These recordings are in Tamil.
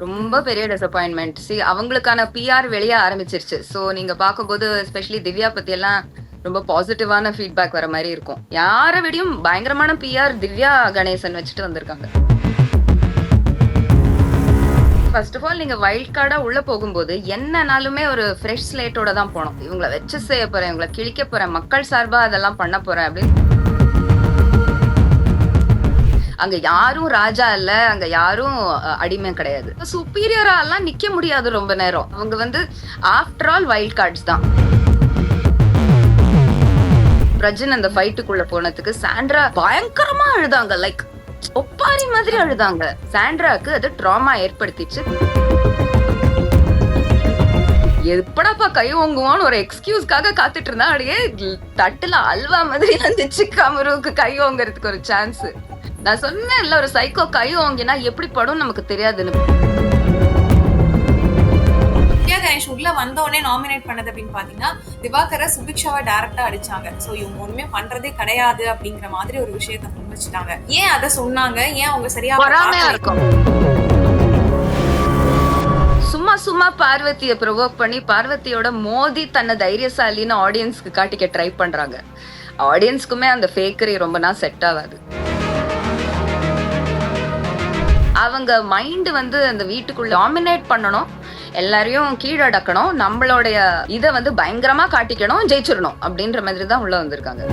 ரொம்ப ம். பெரிய டிசப்பாயின்ட்மெண்ட். அவங்களுக்கான பிஆர் வெளிய ஆரம்பிச்சிருச்சு. நீங்க பார்க்கும்போது எஸ்பெஷலி திவ்யா பத்தி எல்லாம் ரொம்ப பாசிட்டிவான ஃபீட்பேக் வர மாரி இருக்கும். யார விடயும் பயங்கரமான பிஆர் திவ்யா கணேசன் வச்சுட்டு வந்திருக்காங்க. ஃபர்ஸ்ட் ஆஃப் ஆல் நீங்க வைல்ட் கார்டா உள்ள போகும்போது என்னனாலுமே ஒரு ஃப்ரெஷ் ஸ்லேட்டோட தான் போணும். இவங்கள வச்சு செய்ய போறேன், இவங்கள கிழிக்க போறேன், மக்கள் சார்பா அதெல்லாம் பண்ண போறேன் அப்படின்னு. அங்க யாரும் ராஜா இல்ல, அங்க யாரும் அடிமை கிடையாது. சுப்பீரியரா எல்லாம் நிக்க முடியாது ரொம்ப நேரம். அவங்க வந்து ஆஃப்டர் ஆல் வைல்ட் கார்ட்ஸ் தான். பிரஜன் அந்த ஃபைட்டுக்குள்ள போனதுக்கு சாண்ட்ரா பயங்கரமா அழுதாங்க. லைக் ஒப்பாரி மாதிரி அழுதாங்க. சாண்ட்ராக்கு அது ட்ராமா ஏற்படுத்திச்சு. எப்படாப்பா கை ஓங்குவான்னு ஒரு எக்ஸ்கியூஸ்க்காக காத்துட்டு இருந்தா, அப்படியே தட்டுல அல்வா மாதிரி வந்துச்சு கமருவுக்கு கை ஓங்குறதுக்கு ஒரு சான்ஸ். நான் சொன்னேன் இல்ல, ஒரு சைக்கோ கை ஓங்கினா எப்படி படும் நமக்கு தெரியாதுன்னு. திவ்யா கணேஷ் உள்ள வந்தோடனே நாமினேட் பண்ணது அப்படின்னு பாத்தீங்கன்னா திவாகரை சுபிக்ஷாவை டைரக்டா அடிச்சாங்க. சோ இவங்க ஒண்ணுமே பண்றதே கிடையாது அப்படிங்கிற மாதிரி ஒரு விஷயத்த முன் வச்சுட்டாங்க. ஏன் அதை சொன்னாங்க? ஏன் அவங்க சரியா பொறாமையா இருக்கும். சும்மா சும்மா பார்வதியை ப்ரொவோக் பண்ணி பார்வதியோட மோதி தன்னை தைரியசாலின்னு ஆடியன்ஸ்க்கு காட்டிக்க ட்ரை பண்றாங்க. ஆடியன்ஸ்க்குமே அந்த ஃபேக்கரி ரொம்ப நாள் செட் ஆகாது. அவங்க மைண்ட் வந்து அந்த வீட்டுக்குள்ள டாமினேட் பண்ணணும், எல்லாரையும் கீழடக்கணும், நம்மளுடைய இதை வந்து பயங்கரமா காட்டிக்கணும், ஜெயிச்சிடணும் அப்படின்ற மாதிரி தான் உள்ள வந்திருக்காங்க.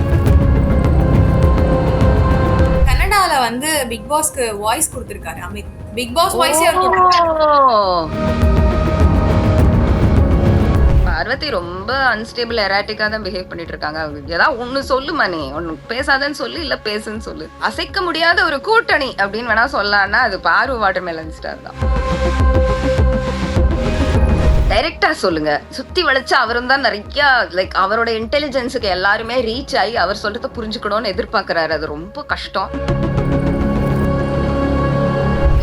கனடால வந்து பிக் பாஸ்க்கு வாய்ஸ் கொடுத்திருக்காரு அமித். பிக் பாஸ் வாய்ஸே பார்வதி ரொம்ப அன்ஸ்டேபிள் எராட்டிக்கா தான் பிஹேவ் பண்ணிட்டு இருக்காங்க. ஏதாவது ஒண்ணு சொல்லுமா, நீ ஒண்ணு பேசாதன்னு சொல்லு, இல்ல பேசுன்னு சொல்லு. அசைக்க முடியாத ஒரு கூட்டணி அப்படின்னு வேணா சொல்லலாம்னா அது பாரு வாட்டர்மெலன் ஸ்டார் தான். டைரக்டா சொல்லுங்க. சுத்தி வளைச்சு அவரும் தான் நிறைய லைக் அவரோட இன்டெலிஜென்ஸுக்கு எல்லாருமே ரீச் ஆகி அவர் சொல்றத புரிஞ்சுக்கணும்னு எதிர்பார்க்கிறாரு. அது ரொம்ப கஷ்டம்.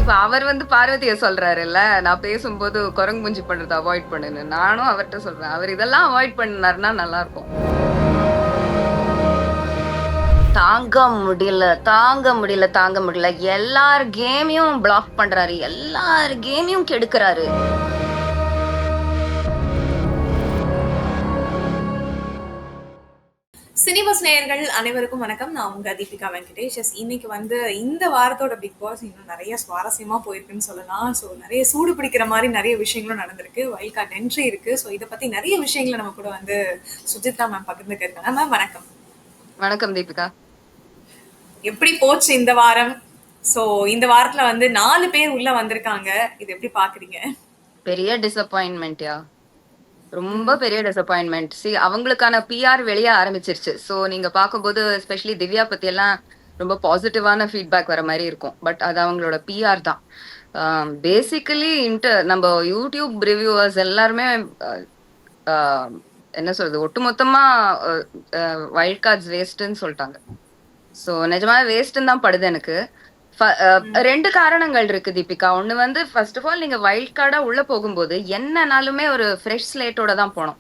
இப்ப அவர் வந்து பார்வதிய சொல்றாருல்ல, நான் பேசும்போது குரங்கு மூஞ்சி பண்றதை அவாய்ட் பண்ணுன்னு. நானும் அவர்கிட்ட சொல்றேன், அவர் இதெல்லாம் அவாய்ட் பண்ணாருன்னா நல்லா இருக்கும். தாங்க முடியல. எல்லார் கேமையும் பிளாக் பண்றாரு, எல்லார் கேமையும் கெடுக்கிறாரு. சினிபஸ் நேயர்கள் அனைவருக்கும் வணக்கம். நான் உங்க தீபிகா வெங்கடேஷ். இன்னைக்கு வந்து இந்த வாரத்தோட பிக் பாஸ் இன்னும் நிறைய சுவாரஸ்யமா போயிருக்குன்னு சொல்லலாம். ஸோ நிறைய சூடு பிடிக்கிற மாதிரி நிறைய விஷயங்களும் நடந்திருக்கு. வைல்ட் கார்டு என்ட்ரி இருக்கு. ஸோ இதை பத்தி நிறைய விஷயங்களை நம்ம கூட வந்து சுஜித்ரா மேம் பகிர்ந்துக்க இருக்காங்க. மேம் வணக்கம். வணக்கம் தீபிகா. எப்படி போச்சு இந்த வாரம்? ஸோ இந்த வாரத்துல வந்து 4 பேர் உள்ள வந்திருக்காங்க. இது எப்படி பாக்குறீங்க? பெரிய டிசப்பாயின்மெண்ட்யா, ரொம்ப பெரிய டிசப்பாயின்மெண்ட். அவங்களுக்கான பிஆர் வெளிய ஆரம்பிச்சிருச்சு. நீங்க பார்க்கும்போது எஸ்பெஷலி திவ்யா பத்தி எல்லாம் ரொம்ப பாசிட்டிவான ஃபீட்பேக் வர மாதிரி இருக்கும். பட் அது அவங்களோட பிஆர் தான். பேசிக்கலி நம்ம யூடியூப் ரிவ்யூவர்ஸ் எல்லாருமே என்ன சொல்றது, ஒட்டுமொத்தமா வைல்ட் கார்ட்ஸ் வேஸ்ட்ன்னு சொல்லிட்டாங்க. நிஜமாவே வேஸ்ட்ன்னு தான் படுது எனக்கு. 2 காரணங்கள் இருக்கு தீபிகா. ஒண்ணு வந்து ஃபர்ஸ்ட் ஆஃப் ஆல் நீங்க வைல்ட் கார்டா உள்ள போகும்போது என்னனாலுமே ஒரு ஃப்ரெஷ் ஸ்லேட்டோட தான் போனோம்.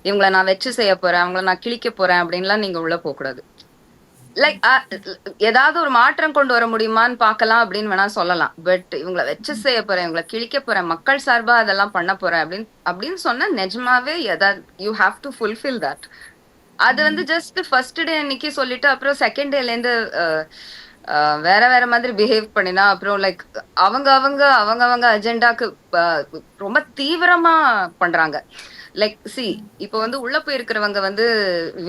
இவங்கள நான் வச்சு செய்ய போறேன், அவங்கள நான் கிழிக்க போறேன் அப்படின்லாம் நீங்க உள்ள போக கூடாது. லைக் ஏதாவது ஒரு மாற்றம் கொண்டு வர முடியுமான்னு பார்க்கலாம் அப்படின்னு வேணா சொல்லலாம். பட் இவங்கள வச்சு செய்ய போறேன், இவங்கள கிழிக்க போறேன், மக்கள் சார்பா அதெல்லாம் பண்ண போறேன் அப்படின்னு சொன்னா நிஜமாவே you have to fulfil that. அது வந்து ஜஸ்ட் ஃபர்ஸ்ட் டே அன்னைக்கு சொல்லிட்டு அப்புறம் செகண்ட் டேல இருந்து வேற வேற மாதிரி பிஹேவ் பண்ணினா அப்புறம் லைக் அவங்க அஜெண்டாக்கு ரொம்ப தீவிரமா பண்றாங்க. லைக் இப்ப வந்து உள்ள போயிருக்கிறவங்க வந்து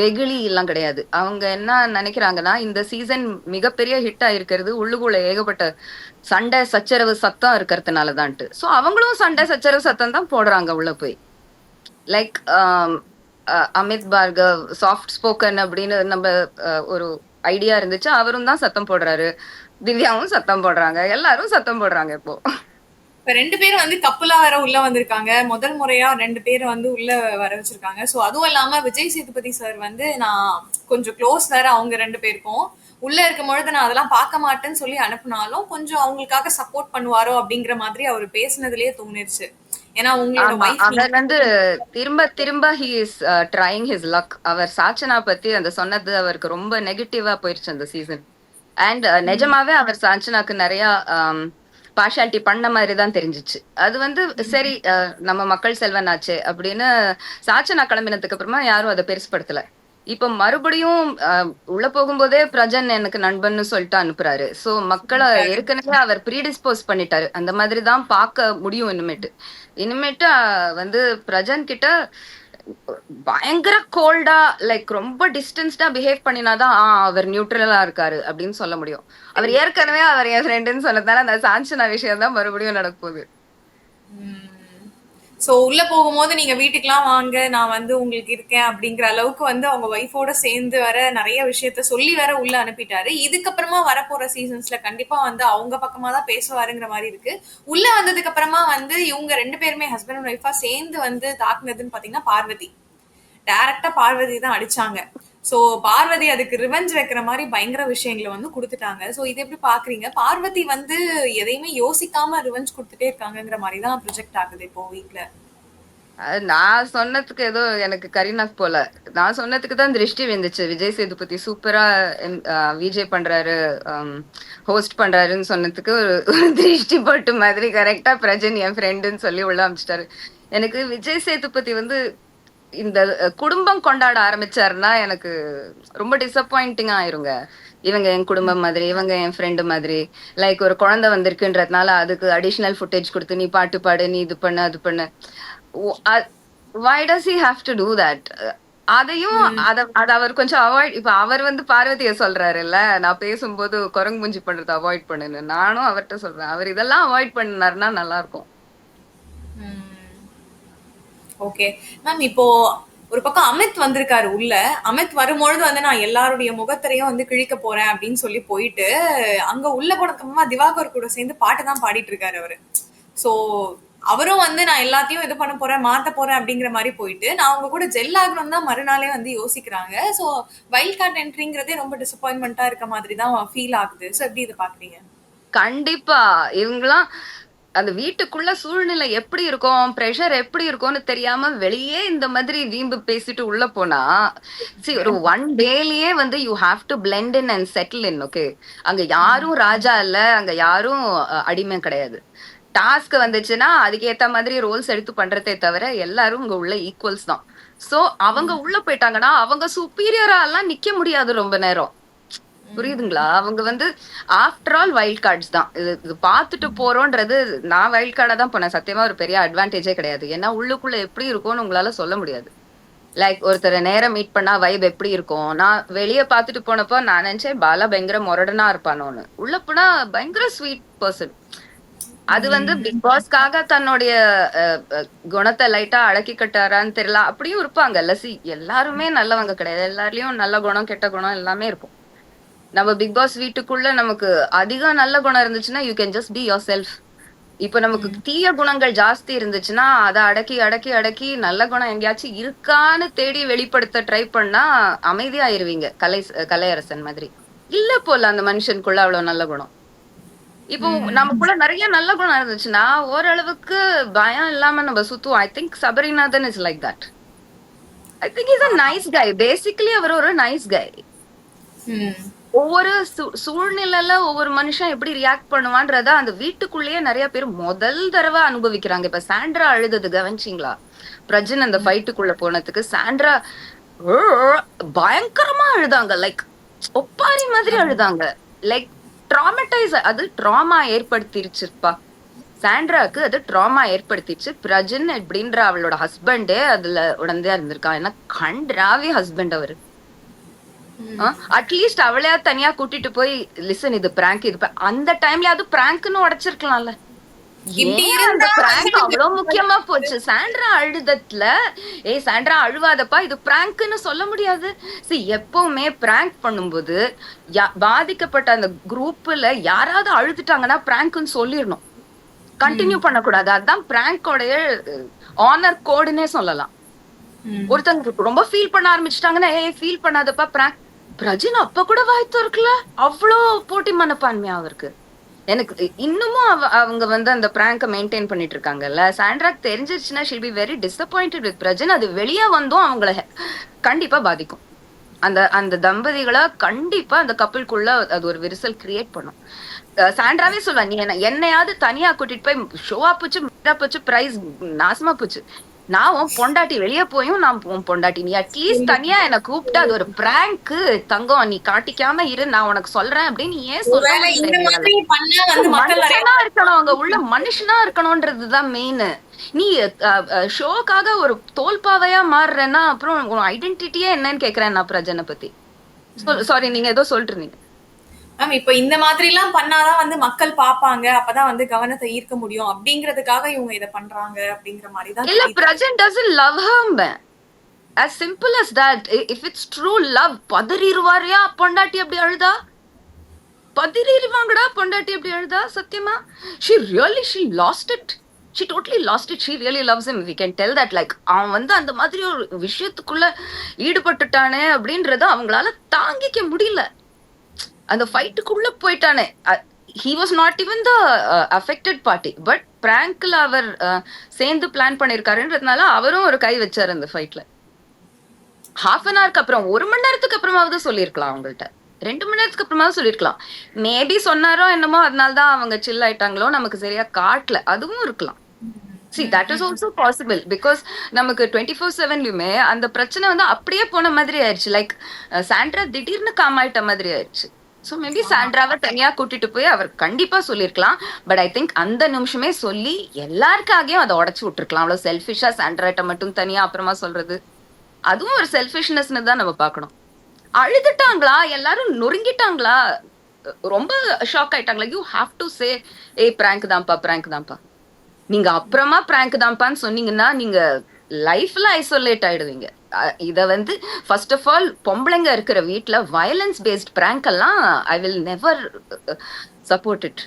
வெகுளி எல்லாம் கிடையாது. அவங்க என்ன நினைக்கிறாங்கன்னா, இந்த சீசன் மிகப்பெரிய ஹிட் ஆயிருக்கிறது உள்ளுக்குள்ள ஏகப்பட்ட சண்டை சச்சரவு சத்தம் இருக்கிறதுனாலதான்ட்டு. அவங்களும் சண்டை சச்சரவு சத்தம் தான் போடுறாங்க உள்ள போய். Like Amit Bhargav soft spoken அப்படின்னு நம்ம ஒரு ஐடியா இருந்துச்சு, அவரும் தான் சத்தம் போடுறாரு, திவ்யாவும் சத்தம் போடுறாங்க, எல்லாரும் சத்தம் போடுறாங்க. இப்போ 2 பேரும் வந்து கப்பலா வர உள்ள வந்திருக்காங்க. முதல் முறையா 2 பேர் வந்து உள்ள வர வச்சிருக்காங்க. ஸோ அதுவும் இல்லாம விஜய் சேதுபதி சார் வந்து நான் கொஞ்சம் க்ளோஸ் வேற அவங்க 2 பேருக்கும். உள்ள இருக்கும் பொழுது நான் அதெல்லாம் பார்க்க மாட்டேன்னு சொல்லி அனுப்புனாலும் கொஞ்சம் அவங்களுக்காக சப்போர்ட் பண்ணுவாரோ அப்படிங்கிற மாதிரி அவர் பேசினதுலயே தோணிருச்சு. ஏன்னா உங்களோட அவர் வந்து திரும்ப திரும்ப he is trying his luck. அவர் சாச்சனா பத்தி அந்த சொன்னது அவருக்கு ரொம்ப நெகட்டிவா போயிருச்சு அந்த சீசன். அண்ட் நிஜமாவே அவர் சாச்சனாக்கு நிறைய பார்ஷாலிட்டி பண்ண மாதிரி தான் தெரிஞ்சிச்சு. அது வந்து சரி நம்ம மக்கள் செல்வன் ஆச்சு அப்படின்னு சாச்சனா கிளம்பினதுக்கு அப்புறமா யாரும் அதை பெருசுப்படுத்தல. இப்ப மறுபடியும் உள்ள போகும்போதே பிரஜன் எனக்கு நண்பன்னு சொல்லிட்டு அனுப்புறாரு. சோ மக்களை ஏற்கனவே அவர் ப்ரீடிஸ்போஸ் பண்ணிட்டாரு. அந்த மாதிரி தான் பார்க்க முடியும் இனிமேட்டு வந்து பிரஜன் கிட்ட பயங்கர கோல்டா லைக் ரொம்ப டிஸ்டன்ஸ்டா பிஹேவ் பண்ணினாதான் அவர் நியூட்ரலா இருக்காரு அப்படின்னு சொல்ல முடியும். அவர் ஏற்கனவே அவர் என் ஃப்ரெண்டுன்னு சொன்னதால அந்த சாஞ்சனா விஷயம் தான் மறுபடியும் நடக்க போகுது. சோ உள்ள போகும்போது நீங்க வீட்டுக்குலாம் வாங்க, நான் வந்து உங்களுக்கு இருக்கேன் அப்படிங்கிற அளவுக்கு வந்து அவங்க ஒய்ஃபோட சேர்ந்து வர நிறைய விஷயத்த சொல்லி வேற உள்ள அனுப்பிட்டாரு. இதுக்கப்புறமா வரப்போற சீசன்ஸ்ல கண்டிப்பா வந்து அவங்க பக்கமா தான் பேசுவாருங்கிற மாதிரி இருக்கு. உள்ள வந்ததுக்கு அப்புறமா வந்து இவங்க 2 பேருமே ஹஸ்பண்ட் அண்ட் ஒய்ஃபா சேர்ந்து வந்து தாக்குனதுன்னு பாத்தீங்கன்னா பார்வதி. டைரக்டா பார்வதி தான் அடிச்சாங்க. சோ பார்வதி அதுக்கு ரிவெஞ்ச் வைக்கிற மாதிரி பயங்கர விஷயங்களை வந்து கொடுத்துட்டாங்க. சோ இது எப்படி பாக்குறீங்க? பார்வதி வந்து எதையுமே யோசிக்காம ரிவெஞ்ச் கொடுத்துட்டே இருக்காங்கிற மாதிரி தான் ப்ரொஜெக்ட் ஆகுது இப்போ வீட்ல. நான் சொன்னதுக்கு ஏதோ எனக்கு கரீனாக்கு போல, நான் சொன்னதுக்கு தான் திருஷ்டி வந்துச்சு. விஜய் சேதுபதி சூப்பரா விஜய் பண்றாரு, ஹோஸ்ட் பண்றாருன்னு சொன்னதுக்கு ஒரு திருஷ்டி போட்டு மாதிரி கரெக்டா பிரஜன் என் ஃப்ரெண்டுன்னு சொல்லி உள்ள அமைச்சிட்டாரு. எனக்கு விஜய் சேதுபதி வந்து இந்த குடும்பம் கொண்டாட ஆரம்பிச்சாருன்னா எனக்கு ரொம்ப டிசப்பாயிண்டிங்கா ஆயிருங்க. இவங்க என் குடும்பம் மாதிரி, இவங்க என் ஃப்ரெண்டு மாதிரி, லைக் ஒரு குழந்தை வந்திருக்குன்றதுனால அதுக்கு அடிஷனல் ஃபுட்டேஜ் கொடுத்து நீ பாட்டு பாடு, நீ இது பண்ணு அது பண்ணு. why does he have to do that? அதையும் அத அவர் கொஞ்சம் அவாய்ட். இப்ப அவர் வந்து பார்வதிய சொல்றாரு இல்ல, நான் பேசும்போது குரங்கு மூஞ்சி பண்றதை அவாய்ட் பண்ணுன்னு. நானும் அவர்கிட்ட சொல்றேன், அவர் இதெல்லாம் அவாய்ட் பண்ணாருன்னா நல்லா இருக்கும். ஓகே மேம், இப்போ ஒரு பக்கம் அமித் வந்திருக்காரு உள்ள. அமித் வரும்பொழுது வந்து நான் எல்லாருடைய முகத்திரையும் வந்து கிழிக்க போறேன் அப்படின்னு சொல்லி போயிட்டு அங்க உள்ள போனதுக்கு திவாகர் கூட சேர்ந்து பாட்டு தான் பாடிட்டு இருக்காரு அவரு. சோ அவரும் வந்து நான் எல்லாத்தையும் இது பண்ண போறேன், மாத்த போறேன் அப்படிங்கிற மாதிரி போயிட்டு நான் அவங்க கூட ஜெல் ஆகணும் தான் மறுநாளே வந்து யோசிக்கிறாங்க. சோ வைல்ட் கார்ட் என்ட்ரிங்கிறதே ரொம்ப டிசப்பாயின்மெண்டா இருக்க மாதிரி தான் ஃபீல் ஆகுது. சோ எப்படி இதை பாக்குறீங்க? கண்டிப்பா இவங்கெல்லாம் அந்த வீட்டுக்குள்ள சூழ்நிலை எப்படி இருக்கும், ப்ரெஷர் எப்படி இருக்கும்னு தெரியாம வெளியே இந்த மாதிரி வீம்பு பேசிட்டு உள்ள போனா ஒரு ஒன் டேலயே வந்து you have to blend in and settle in. Okay, அங்க யாரும் ராஜா இல்ல, அங்க யாரும் அடிமை கிடையாது. டாஸ்க் வந்துச்சுன்னா அதுக்கேத்த மாதிரி ரோல்ஸ் எடுத்து பண்றதே தவிர எல்லாரும் இங்க உள்ள ஈக்குவல்ஸ் தான். சோ அவங்க உள்ள போயிட்டாங்கன்னா அவங்க சுப்பீரியரா எல்லாம் நிக்க முடியாது ரொம்ப நேரம். புரியுதுங்களா? அவங்க வந்து ஆஃப்டர் ஆல் வைல்ட் கார்ட்ஸ் தான். இது பார்த்துட்டு போறோன்றது, நான் வைல்ட் கார்டா தான் போனேன். சத்தியமா ஒரு பெரிய அட்வான்டேஜே கிடையாது. ஏன்னா உள்ளுக்குள்ள எப்படி இருக்கும்னு உங்களால சொல்ல முடியாது. லைக் ஒருத்தரை நேரம் மீட் பண்ணா வைப் எப்படி இருக்கும். நான் வெளியே பார்த்துட்டு போனப்போ நான் நினைச்சேன் பாலா பயங்கர மொரடனா இருப்பானோன்னு. உள்ள போனா பயங்கர ஸ்வீட் பர்சன். அது வந்து பிக் பாஸ்க்காக தன்னுடைய குணத்தை லைட்டா அடக்கி கட்டாரான்னு தெரியல. அப்படியும் இருப்பாங்கல்ல. எல்லாருமே நல்லவங்க கிடையாது. எல்லாருலயும் நல்ல குணம் கெட்ட குணம் எல்லாமே இருக்கும். நம்ம பிக் பாஸ் வீட்டுக்குள்ள நமக்கு அதிகம் நல்ல குணம் இருந்துச்சுன்னா you can just be your self. இப்ப நமக்கு தீய குணங்கள் ஜாஸ்தி இருந்துச்சுன்னா அதை அடக்கி அடக்கி அடக்கி நல்ல குணம் எங்கேயாச்சும் இருக்கான்னு தேடி வெளிப்படுத்த ட்ரை பண்ணா அமைதியாயிருவீங்க. கலையரசன் மாதிரி இல்ல போல அந்த மனுஷனுக்குள்ள அவ்வளவு நல்ல குணம். இப்போ நமக்குள்ள நிறைய நல்ல குணம் இருந்துச்சுன்னா ஓரளவுக்கு பயம் இல்லாம நம்ம சுத்துவோம். I think Sabarinathan is like that. I think is a nice guy. Basically அவர் ஒரு நைஸ் கை. ஒவ்வொரு சூழ்நிலையில ஒவ்வொரு மனுஷன் எப்படி ரியாக்ட் பண்ணுவான்றத அந்த வீட்டுக்குள்ளேயே நிறைய பேர் முதல் தடவை அனுபவிக்கிறாங்க. இப்ப சாண்ட்ரா அழுதது கவனிச்சிங்களா? பிரஜன் அந்த ஃபைட்டுக்குள்ள போனதுக்கு சாண்ட்ரா பயங்கரமா அழுதாங்க. லைக் ஒப்பாரி மாதிரி அழுதாங்க. Like traumatised. அது ட்ராமா ஏற்படுத்திருச்சுப்பா சாண்ட்ராக்கு. அது ட்ராமா ஏற்படுத்திடுச்சு. பிரஜன் அப்படின்ற அவளோட ஹஸ்பண்டே அதுல உடனே இருந்திருக்கான். ஏன்னா கண்ட்ராவி ஹஸ்பண்ட் அவரு. அட்லீஸ்ட் அவளையா தனியா கூட்டிட்டு போய் லிசன் இது பிராங்க், இது அந்த டைம்ல அது பிராங்க்னு உடைச்சிருக்கலாம்ல. அந்த பிராங்க் அவ்வளவு முக்கியமா போச்சு சாண்ட்ரா அழுதத்துல. சாண்ட்ரா அழுவாதப்பா, இது பிராங்க்னு சொல்ல முடியாது. எப்பவுமே பிராங்க் பண்ணும்போது பாதிக்கப்பட்ட அந்த குரூப்ல யாராவது அழுதுட்டாங்கன்னா பிராங்க்னு சொல்லிடணும், கண்டினியூ பண்ணக்கூடாது. அதுதான் பிராங்கோடைய ஆனர் கோடுன்னே சொல்லலாம். ஒருத்தங்க ரொம்ப ஃபீல் பண்ண ஆரம்பிச்சுட்டாங்கன்னா ஃபீல் பண்ணாதப்பா பிராங்க். பிரஜன் அப்ப கூட வாய்த்து இருக்குல்ல, அவ்வளோ போட்டி மனப்பான்மையா அவருக்கு. எனக்கு இன்னமும் அவங்க வந்து அந்த பிராங்க மெயின்டைன் பண்ணிட்டு இருக்காங்கல்ல. சாண்ட்ராக்கு தெரிஞ்சிருச்சுன்னா she'll be very disappointed with Prajan. அது வெளியே வந்தும் அவங்கள கண்டிப்பா பாதிக்கும். அந்த தம்பதிகளை கண்டிப்பா அந்த கப்பிள்குள்ள அது ஒரு விரிசல் கிரியேட் பண்ணும். சாண்ட்ராவே சொல்லுவா, நீ என்னையாவது தனியா கூட்டிட்டு போய் ஷோவா போச்சு, மீரா போச்சு, பிரைஸ் நாசமா போச்சு. நான் உன் பொண்டாட்டி, வெளியே போயும் நான் உன் பொண்டாட்டி. நீ அட்லீஸ்ட் தனியா என்ன கூப்பிட்டு அது ஒரு பிராங்க் தங்கம், நீ காட்டிக்காம இரு, நான் உனக்கு சொல்றேன் அப்படின்னு ஏன் சொல்ல ஒருவேளை முடியல இந்த எங்களால? மாதிரி பண்ணா வந்து மக்கள் நிறைய மனுஷனா இருக்கணும், அங்க உள்ள மனுஷனா இருக்கணும்ன்றதுதான் மெயின். நீ ஷோக்காக ஒரு தோல்பாவையா மாறுறேன்னா அப்புறம் உன் ஐடென்டிட்டியே என்னன்னு கேக்குறேன் நான் பிரஜனை பத்தி. சாரி, நீங்க ஏதோ சொல்லிட்டு இருந்தீங்க. மேம் இப்ப இந்த மாதிரி எல்லாம் பண்ணாதான் வந்து மக்கள் பாப்பாங்க, அப்பதான் வந்து கவனத்தை ஈர்க்க முடியும் அப்படிங்கறதுக்காக இவங்க இத பண்றாங்க அப்படிங்கிற மாதிரிதான் இல்ல, தெரியுது. Prajan doesn't love her. as simple as that. if it's true love, பதறிடுவாரியா பொண்டாட்டி அப்படி அழுதா? பதறிடுவாங்கடா பொண்டாட்டி அப்படி அழுதா? சத்தியமா she lost it. she totally lost it. she really loves him. we can tell that. like அவன் வந்து அந்த மாதிரி ஒரு விஷயத்துக்குள்ள ஈடுபட்டுட்டானே அப்படின்றத அவங்களால தாங்கிக்க முடியல. அந்த ஃபைட்டுக்குள்ள போயிட்டானே. he was not even the affected party, but பிராங்க்ல அவர் சேர்ந்து பிளான் பண்ணிருக்காருன்றதுனால அவரும் ஒரு கை வச்சாரு அந்த ஃபைட்ல. ஹாஃப் அன் ஹவருக்கு அப்புறம், 1 மணி நேரத்துக்கு அப்புறமாவது சொல்லியிருக்கலாம் அவங்கள்ட்ட, 2 மணி நேரத்துக்கு அப்புறமாவது சொல்லியிருக்கலாம். மேபி சொன்னாரோ என்னமோ, அதனாலதான் அவங்க சில் ஆயிட்டாங்களோ, நமக்கு சரியா காட்டல, அதுவும் இருக்கலாம். see that is also possible because நமக்கு 24/7லயுமே அந்த பிரச்சனை வந்து அப்படியே போன மாதிரி ஆயிடுச்சு. லைக் சாண்ட்ரா திடீர்னு காமாயிட்ட மாதிரி ஆயிடுச்சு. ஸோ மேபி சாண்ட்ராவை தனியா கூட்டிட்டு போய் அவர் கண்டிப்பா சொல்லியிருக்கலாம். பட் ஐ திங்க் அந்த நிமிஷமே சொல்லி எல்லாருக்காகவும் அதை உடச்சு விட்டுருக்கலாம். அவ்வளவு செல்ஃபிஷா சாண்ட்ராட்ட மட்டும் தனியா அப்புறமா சொல்றது, அதுவும் ஒரு செல்ஃபிஷ்னஸ்னு தான் நம்ம பார்க்கணும். அழுதுட்டாங்களா, எல்லாரும் நொறுங்கிட்டாங்களா, ரொம்ப ஷாக் ஆயிட்டாங்களா? You have to say, prank தான்ப்பா, பிராங்க் தான்ப்பா. நீங்க அப்புறமா பிராங்க் தான்ப்பான்னு சொன்னீங்கன்னா நீங்க லைஃப்ல ஐசோலேட் ஆயிடுவீங்க. இத வந்து ஃபர்ஸ்ட் ஆஃப் ஆல், பொம்பளைங்க இருக்கிற வீட்டுல வயலன்ஸ் பேஸ்ட் பிராங்க் எல்லாம் I will never support it.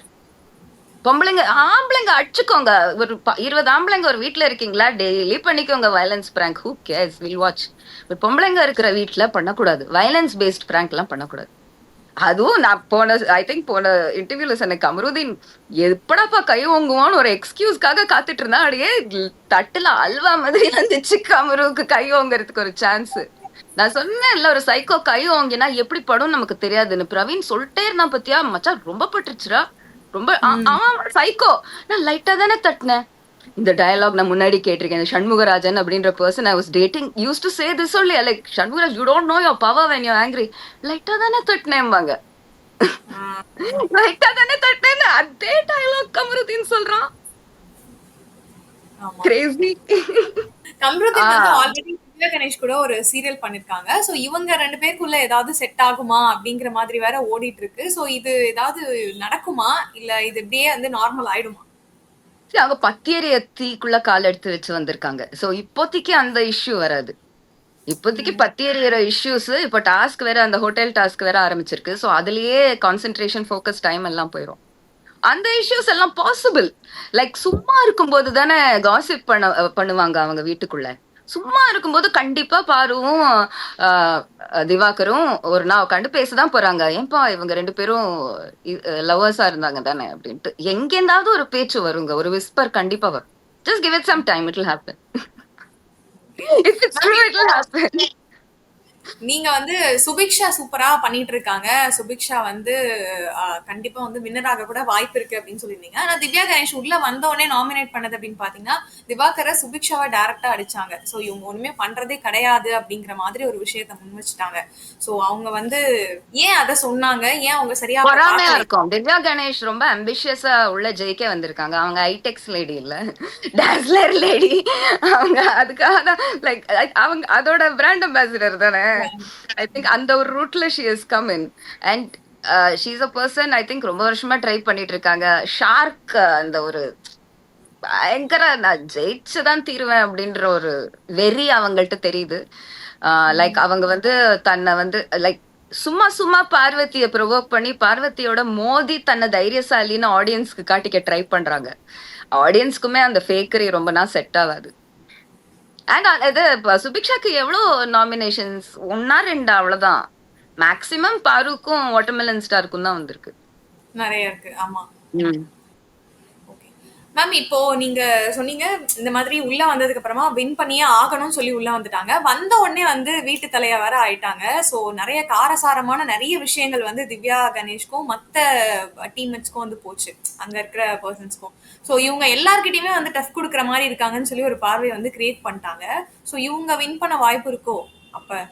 பொம்பளைங்க, ஆம்பளைங்க அடிச்சுக்கோங்க. ஒரு 20 ஆம்பளைங்க ஒரு வீட்டுல இருக்கீங்களா, டெய்லி பண்ணிக்கோங்க violence prank. Who cares, will watch. பொம்பளைங்க இருக்கிற வீட்டுல பண்ணக்கூடாது, வயலன்ஸ் பேஸ்ட் பிராங்க் எல்லாம் பண்ணக்கூடாது. அதுவும் நான் ஐ திங்க் போன இன்டர்வியூல சொன்ன கமருதீன் எப்படாப்பா கை ஓங்குவான்னு ஒரு எக்ஸ்கியூஸ்க்காக காத்துட்டு இருந்தா. அப்படியே தட்டுல அல்வா மாதிரி வந்துச்சு கமருவுக்கு கை ஓங்குறதுக்கு ஒரு சான்ஸ். நான் சொன்னேன் இல்ல, ஒரு சைக்கோ கை ஓங்கினா எப்படி படும் நமக்கு தெரியாதுன்னு. பிரவீன் சொல்லிட்டே இருந்தான் பத்தியா, மச்சான் ரொம்ப பட்டுருச்சுரா, ரொம்ப சைக்கோ. நான் லைட்டா தானே தட்டினேன். இந்த டயலாக் நான் முன்னாடி கேட்டிருக்கேன். சண்முகராஜன் அப்படின்ற person I was dating use to say this only, like Shanmugaraj, you don't know your power when you're angry. லைட்டா தானே தட்டினேன்பாங்க. லைட்டா தானே தட்டினேன்னு அதே டயலாக் கமருதீன் சொல்றான். கிரேசி. கமருதீன் வந்து ஆல்ரெடி திவ்யா கணேஷ் கூட ஒரு சீரியல் பண்ணிருக்காங்க. சோ இவங்க 2 பேருக்குள்ள ஏதாவது செட் ஆகுமா அப்படிங்கிற மாதிரி வேற ஓடிட்டு இருக்கு. சோ இது ஏதாவது நடக்குமா, இல்ல இது இப்படியே வந்து நார்மல் ஆயிடுமா? அவங்க பத்தியரிய தீக்குள்ள கால் எடுத்து வச்சு வந்திருக்காங்க. சோ இப்போதைக்கு அந்த இஷ்யூ வராது. இப்போதைக்கு பத்தியறிகிற இஷ்யூஸ், இப்போ டாஸ்க் வேற, அந்த ஹோட்டல் டாஸ்க் வேற ஆரம்பிச்சிருக்கு. சோ அதுலயே கான்சென்ட்ரேஷன், ஃபோக்கஸ், டைம் எல்லாம் போயிடும். அந்த இஷ்யூஸ் எல்லாம் பாசிபிள். லைக் சும்மா இருக்கும்போது தானே காசிப் பண்ணுவாங்க அவங்க வீட்டுக்குள்ள. சும்மா இருக்கும்போது கண்டிப்பா பாருவும் திவாகரும் ஒரு நாள் உட்காந்து பேசதான் போறாங்க. ஏன்பா இவங்க 2 பேரும் லவ்வர்ஸா இருந்தாங்க தானே அப்படின்ட்டு எங்கேந்தாவது ஒரு பேச்சு வருங்க, ஒரு விஸ்பர் கண்டிப்பா வரும். Just give it some time, it will happen. if it's true, it will happen. நீங்க வந்து சுபிக்ஷா சூப்பரா பண்ணிட்டு இருக்காங்க. சுபிக்ஷா வந்து கண்டிப்பா வந்து வின்னர் ஆக கூட வாய்ப்பு இருக்கு அப்படின்னு சொல்லியிருந்தீங்க. ஆனா திவ்யா கணேஷ் உள்ள வந்த உடனே நாமினேட் பண்ணது அப்படின்னு பாத்தீங்கன்னா திவாகரை சுபிக்ஷாவை டைரக்டா அடிச்சாங்க. சோ இவங்க ஒண்ணுமே பண்றதே கிடையாது அப்படிங்கிற மாதிரி ஒரு விஷயத்த முன் வச்சுட்டாங்க. சோ அவங்க வந்து ஏன் அதை சொன்னாங்க, ஏன் அவங்க சரியா பொறாமையா இருக்கும். திவ்யா கணேஷ் ரொம்ப அம்பிஷியஸா உள்ள ஜெயிக்க வந்திருக்காங்க. அவங்க ஐடெக்ஸ் லேடி இல்ல, டான்ஸ்லர் லேடி. அவங்க அதுக்காக தான் லைக் அவங்க அதோட பிராண்ட் அம்பாசிடர் தானே. I think அந்த ஒரு ரூட்ல she has come in and she is a person I think ரொம்ப வருஷமா ட்ரை பண்ணிட்டு இருக்காங்க. ஷார்க் அந்த ஒரு பயங்கர நான் ஜெயிச்சுதான் தீருவேன் அப்படின்ற ஒரு வெறி அவங்கள்ட்ட தெரியுது. லைக் அவங்க வந்து தன்னை வந்து லைக் சும்மா சும்மா பார்வதியை ப்ரொவோக் பண்ணி பார்வதியோட மோதி தன்னை தைரியசாலின்னு ஆடியன்ஸ்க்கு காட்டிக்க ட்ரை பண்றாங்க. ஆடியன்ஸ்க்குமே அந்த ஃபேக்கரி ரொம்ப நாள் செட் ஆகாது. அண்ட் இது சுபிக்ஷாக்கு எவ்வளோ நாமினேஷன்ஸ், 1-2 அவ்வளவுதான். மேக்சிமம் பாருக்கும் வாட்டர்மெலன் ஸ்டாருக்கும் தான் வந்திருக்கு. நிறைய இருக்கு. ஆமா. ஓகே மேம் இப்போ நீங்க சொன்னீங்க இந்த மாதிரி உள்ள வந்ததுக்கு அப்புறமா வின் பண்ணியே ஆகணும்னு சொல்லி உள்ள வந்துட்டாங்க. வந்த உடனே வந்து வீட்டு தலையா வேற ஆயிட்டாங்க. சோ நிறைய காரசாரமான நிறைய விஷயங்கள் வந்து திவ்யா கணேஷ்க்கும் மத்த டீம்மேட்ஸ்க்கும் வந்து போச்சு, அங்க இருக்கிற பர்சன்ஸ்க்கும். சோ இவங்க எல்லார்கிட்டயுமே வந்து டஃப் கொடுக்குற மாதிரி இருக்காங்கன்னு சொல்லி ஒரு பார்வை வந்து கிரியேட் பண்ணிட்டாங்க. சோ இவங்க வின் பண்ண வாய்ப்பு இருக்கோ அப்ப?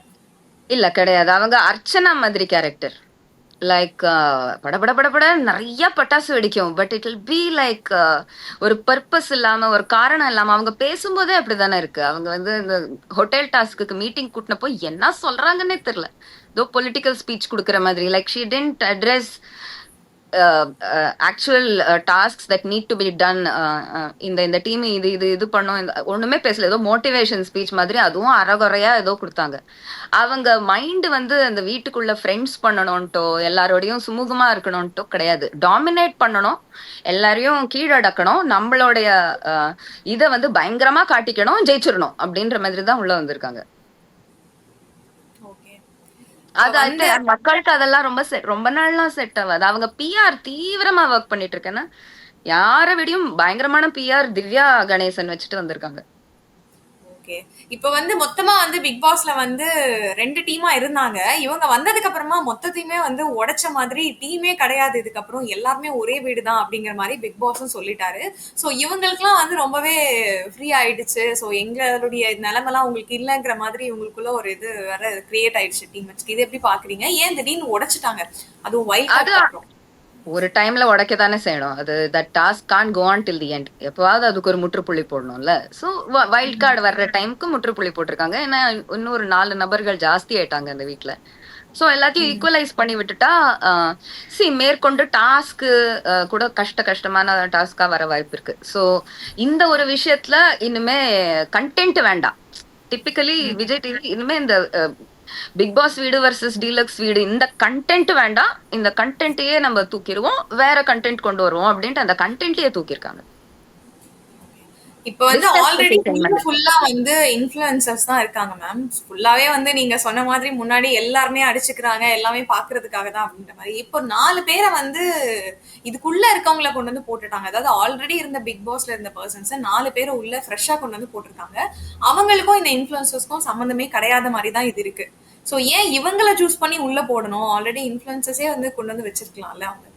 இல்ல கிடையாது. அவங்க அர்ச்சனா மாதிரி கேரக்டர். லைக் படபட படபட நிறைய பட்டாசு வெடிக்கும். But it will be like ஒரு பர்பஸ் இல்லாம, ஒரு காரணம் இல்லாம. அவங்க பேசும்போதே அப்படிதானே இருக்கு. அவங்க வந்து இந்த ஹோட்டல் டாஸ்க்கு மீட்டிங் கூட்டினப்போ என்ன சொல்றாங்கன்னே தெரியல. ஏதோ பொலிட்டிக்கல் ஸ்பீச் கொடுக்குற மாதிரி. Like she tend address actual tasks that need to be done. இந்த டீம் இது இது இது பண்ணும். ஒண்ணுமே பேசல. ஏதோ மோட்டிவேஷன் ஸ்பீச் மாதிரி, அதுவும் அறகுறையா ஏதோ கொடுத்தாங்க. அவங்க மைண்ட் வந்து அந்த வீட்டுக்குள்ள ஃப்ரெண்ட்ஸ் பண்ணணும்ட்டோ, எல்லாரோடையும் சுமூகமா இருக்கணும்ட்டோ கிடையாது. டாமினேட் பண்ணணும், எல்லாரையும் கீழடக்கணும், நம்மளுடைய இதை வந்து பயங்கரமா காட்டிக்கணும், ஜெயிச்சிடணும் அப்படின்ற மாதிரி தான் உள்ள வந்திருக்காங்க. ஓகே. அது மக்களுக்கு அதெல்லாம் ரொம்ப நாள்லாம் செட் ஆகாது. அவங்க பிஆர் தீவிரமா ஒர்க் பண்ணிட்டு இருக்கேன்னா, யார விடையும் பயங்கரமான பிஆர் திவ்யா கணேசன் வச்சுட்டு வந்திருக்காங்க. ஓகே. இப்ப வந்து மொத்தமா வந்து பிக் பாஸ்ல வந்து 2 டீமா இருந்தாங்க. இவங்க வந்ததுக்கு அப்புறமா மொத்தத்தையுமே வந்து உடைச்ச மாதிரி, டீமே கிடையாது இதுக்கப்புறம், எல்லாருமே ஒரே வீடு தான் அப்படிங்கிற மாதிரி பிக் பாஸும் சொல்லிட்டாரு. ஸோ இவங்களுக்குலாம் வந்து ரொம்பவே ஃப்ரீ ஆயிடுச்சு. ஸோ எங்களுடைய நிலைமைலாம் உங்களுக்கு இல்லைங்கிற மாதிரி இவங்களுக்குள்ள ஒரு இது வேற கிரியேட் ஆயிடுச்சு டீம்மேட்ஸ்க்கு. இது எப்படி பாக்குறீங்க? ஏன் திடீர்னு உடைச்சிட்டாங்க, அதுவும் வைல்ட் அது கார்டுக்கு அப்புறம்? ஒரு டைம்ல உடைக்க தானே செய்யணும். அது that task can go on till the end. எப்பவாவது அதுக்கு ஒரு முற்றுப்புள்ளி போடணும்ல. ஸோ வைல்ட் கார்டு வர்ற டைமுக்கு முற்றுப்புள்ளி போட்டிருக்காங்க. ஏன்னா இன்னொரு 4 நபர்கள் ஜாஸ்தி ஆயிட்டாங்க அந்த வீட்டுல. ஸோ எல்லாத்தையும் ஈக்குவலைஸ் பண்ணி விட்டுட்டா மேற்கொண்டு டாஸ்க்கு கூட கஷ்டமான டாஸ்கா வர வாய்ப்பு இருக்கு. ஸோ இந்த ஒரு விஷயத்துல இனிமே கண்டென்ட் வேண்டாம். டிப்பிக்கலி விஜய் டிவி இனிமே இந்த பிக் பாஸ் வீடு வர்சஸ் டீலக்ஸ் வீடு இந்த கண்டென்ட் வேண்டாம், இந்த கண்டென்ட்டையே நம்ம தூக்கிடுவோம், வேற கண்டென்ட் கொண்டு வருவோம் அப்படின்ட்டு அந்த கண்டென்ட்லயே தூக்கிருக்காங்க. இப்ப வந்து ஆல்ரெடி ஃபுல்லா வந்து இன்ஃப்ளூயன்சர்ஸ் தான் இருக்காங்க மேம். ஃபுல்லாவே வந்து நீங்க சொன்ன மாதிரி முன்னாடி எல்லாருமே அடிச்சுக்கிறாங்க, எல்லாமே பாக்குறதுக்காக தான் அப்படின்ற மாதிரி. இப்போ 4 பேரை வந்து இதுக்குள்ள இருக்கவங்கள கொண்டு வந்து போட்டுட்டாங்க. அதாவது ஆல்ரெடி இருந்த பிக் பாஸ்ல இருந்த பர்சன்ஸ் 4 பேரை உள்ள ஃப்ரெஷ்ஷா கொண்டு வந்து போட்டிருக்காங்க. அவங்களுக்கும் இந்த இன்ஃப்ளூயன்சர்ஸ்க்கும் சம்பந்தமே கிடையாத மாதிரி தான் இது இருக்கு. சோ ஏன் இவங்கள சூஸ் பண்ணி உள்ள போடணும்? ஆல்ரெடி இன்ஃப்ளூயன்சர்ஸே வந்து கொண்டு வந்து வச்சிருக்கலாம்ல அவங்க.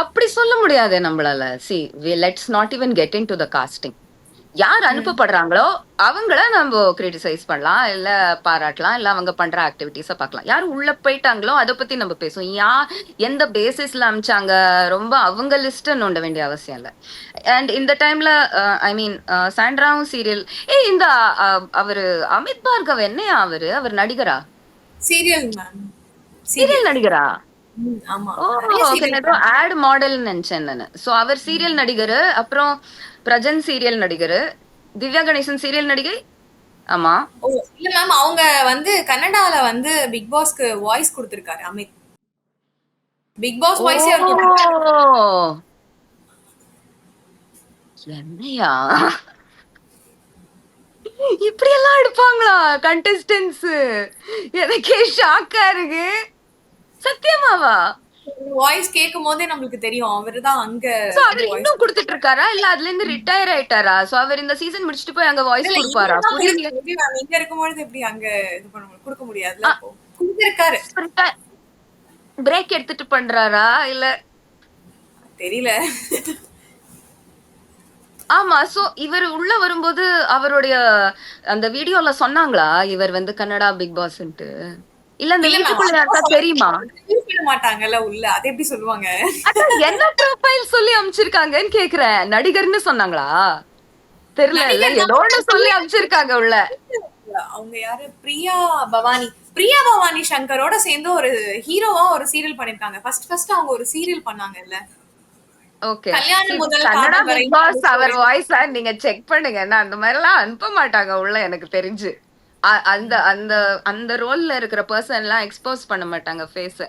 அப்படி சொல்ல முடியாது நம்மளால. Let's not even get into the casting. யார் அனுப்பப்படுறாங்களோ அவங்கள நம்ம கிரிட்டிசைஸ் பண்ணலாம், இல்ல பாராட்டலாம், இல்ல அவங்க பண்ற ஆக்டிவிட்டிஸ பார்க்கலாம். யார் உள்ள போயிட்டாங்களோ அதை பத்தி நம்ம பேசுவோம். எந்த பேசிஸ்ல அமிச்சாங்க, ரொம்ப அவங்க லிஸ்ட் நோண்ட வேண்டிய அவசியம் இல்ல. அண்ட் இந்த டைம்ல ஐ மீன் சாண்ட்ராவும் சீரியல் இந்த அவரு அமித் பார்கவ் என்னையா அவர் நடிகரா? Serial ma'am. சீரியல் நடிகரா? ஆமா. Oh okay. ஏதோ ஆட் மாடல் நினைச்சேன் நானு. சோ அவர் சீரியல் நடிகர். அப்புறம் பிரஜன் சீரியல் நடிகர். திவ்யா கணேசன் சீரியல் நடிகை. ஆமா. ஓ இல்ல மேம், அவங்க வந்து கன்னடால வந்து பிக் பாஸ்க்கு வாய்ஸ் கொடுத்திருக்காரு அமித். பிக் பாஸ் வாய்ஸே அவர் கொடுத்திருக்காரு. என்னையா இப்படி எல்லாம் எடுப்பாங்களா கண்டெஸ்டன்ஸ்? எனக்கே ஷாக்கா இருக்கு. சத்தியமாவா? வாய்ஸ் கேட்கும் போதே நம்மளுக்கு தெரியும் அவர்தான் அங்க சோ அவர் இன்னும் கொடுத்துட்டு இருக்காரா, இல்ல அதுல இருந்து ரிட்டையர் ஆயிட்டாரா? சோ அவர் இந்த சீசன் முடிச்சிட்டு போய் அங்க வாய்ஸ் கொடுப்பாரா? புரியல. இங்க இருக்கும்போது எப்படி அங்க இது பண்ண கொடுக்க முடியாதுல? இப்போ கொடுத்திருக்காரு. பிரேக் எடுத்துட்டு பண்றாரா இல்ல தெரியல. ஆமா. சோ இவர் உள்ள வரும்போது அவருடைய அந்த வீடியோல சொன்னாங்களா இவர் வந்து கன்னடா பிக் பாஸ்ன்ட்டு? இல்ல அந்த வீட்டுக்குள்ள யாருக்கா தெரியுமா? மாட்டாங்கல்ல உள்ள, அதை எப்படி சொல்லுவாங்க? என்ன ப்ரொஃபைல் சொல்லி அனுப்பிச்சிருக்காங்கன்னு கேக்குறேன். நடிகர்னு சொன்னாங்களா? தெரியல, ஏதோ சொல்லி அனுப்பிச்சிருக்காங்க உள்ள. அவங்க யாரு? பிரியா பவானி சங்கரோட சேர்ந்து ஒரு ஹீரோவா ஒரு சீரியல் பண்ணிருக்காங்க. ஃபர்ஸ்ட் அவங்க ஒரு சீரியல் பண்ணாங்கல்ல. ஓகே. கன்னடா பிக் பாஸ் அவர் வாய்ஸ் நீங்க செக் பண்ணுங்க. அந்த மாதிரி எல்லாம் அனுப்ப மாட்டாங்க உள்ள எனக்கு தெரிஞ்சு. அந்த அந்த அந்த ரோல்ல இருக்கிற பர்சன் எல்லாம் எக்ஸ்போஸ் பண்ண மாட்டாங்க ஃபேஸ்.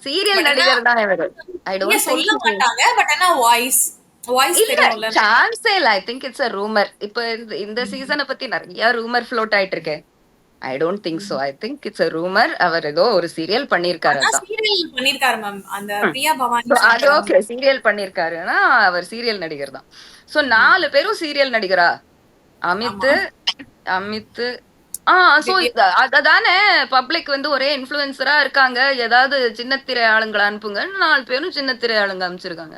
சீரியல் நடிகர் தான் இவரு. ஐ டோன்ட் சொல்ல மாட்டாங்க. பட் ஆனா வாய்ஸ் தெரியும்ல. சான்ஸே இல்ல. ஐ திங்க் இட்ஸ் a rumor. இப்போ இந்த சீசனை பத்தி நிறைய ரூமர் ஃப்ளோட் ஆயிட்டு இருக்கு. I don't think so. I think it's a rumour. அவர் ஏதோ ஒரு சீரியல் பண்ணியிருக்காரு ஆனா அதான். சீரியல் பண்ணிருக்காரு மேம். அந்த ம். பிரியா So, பவானி அது சொல்லிட்டு ஓகே. சீரியல் பண்ணியிருக்காருன்னா அவர் சீரியல் நடிகர் தான். ஸோ 4 பேரும் சீரியல் நடிகரா? ஆமா. அமித், அமித் சோ திவ்யா. அததானே பப்ளிக் வந்து ஒரே இன்ஃப்ளூயன்சரா இருக்காங்க. ஏதாவது சின்ன திரை ஆளுங்கள அனுப்புங்கன்னு 4 பேரும் சின்ன திரை ஆளுங்க அனுப்பிச்சிருக்காங்க.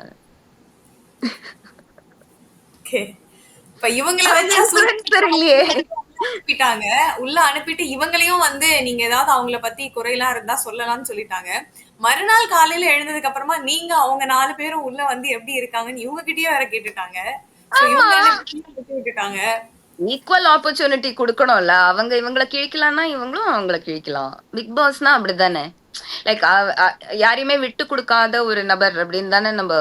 ஓகே. இப்ப இவங்கள அவங்க வச்சு இன்ஃப்ளூயன்சர் இல்லையே. அனுப்பிட்டாங்க. உள்ள அனுப்பிட்டு இவங்களையும் வந்து நீங்க ஏதாவது அவங்கள பத்தி குறைலாம் இருந்தா சொல்லலாம்னு சொல்லிட்டாங்க. மறுநாள் காலையில எழுந்ததுக்கு அப்புறமா நீங்க அவங்க 4 பேரும் உள்ள வந்து எப்படி இருக்காங்கன்னு இவங்க கிட்டயே வேற கேட்டுட்டாங்க. சோ ஆமா. இவங்க என்ன விட்டு விட்டுட்டாங்க. ஈக்குவல் ஆப்பர்ச்சுனிட்டி குடுக்கணும்ல. அவங்க இவங்கள கிழிக்கலாம்னா இவங்களும் அவங்கள கிழிக்கலாம். பிக் பாஸ்னா அப்படிதானே. லைக் யாரையுமே விட்டு குடுக்காத ஒரு நபர் அப்படின்னு தானே நம்ம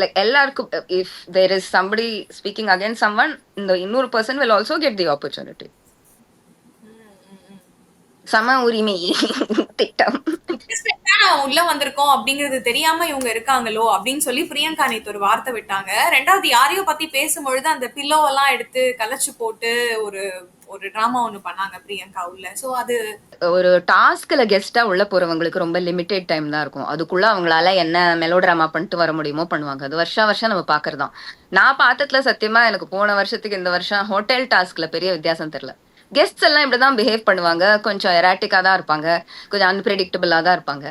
லைக் எல்லாருக்கும் if there is somebody speaking against someone, இந்த இன்னொரு person will also get the opportunity. சம உரிமை திட்டம். இன்ட்ரெஸ்டடா நான் உள்ள வந்திருக்கோம் அப்படிங்கிறது தெரியாம இவங்க இருக்காங்களோ அப்படின்னு சொல்லி பிரியங்கா நேத்து ஒரு வார்த்தை விட்டாங்க. ரெண்டாவது யாரையோ பத்தி பேசும்பொழுது அந்த பில்லோவெல்லாம் எடுத்து கலைச்சு போட்டு ஒரு ஒரு டிராமா ஒண்ணு பண்ணாங்க பிரியங்கா உள்ள. சோ அது ஒரு டாஸ்க்ல கெஸ்டா உள்ள போறவங்களுக்கு ரொம்ப லிமிடெட் டைம் தான் இருக்கும். அதுக்குள்ள அவங்களால என்ன மெலோ டிராமா பண்ணிட்டு வர முடியுமோ பண்ணுவாங்க. அது வருஷா வருஷம் நம்ம பாக்குறதுதான். நான் பார்த்ததுல சத்தியமா எனக்கு போன வருஷத்துக்கு இந்த வருஷம் ஹோட்டல் டாஸ்க்ல பெரிய வித்தியாசம் தெரியல. கெஸ்ட்ஸ் எல்லாம் இப்படிதான் பிஹேவ் பண்ணுவாங்க. கொஞ்சம் எராட்டிக்கா தான் இருப்பாங்க. கொஞ்சம் அன்பிரெடிக்டபிளா தான் இருப்பாங்க.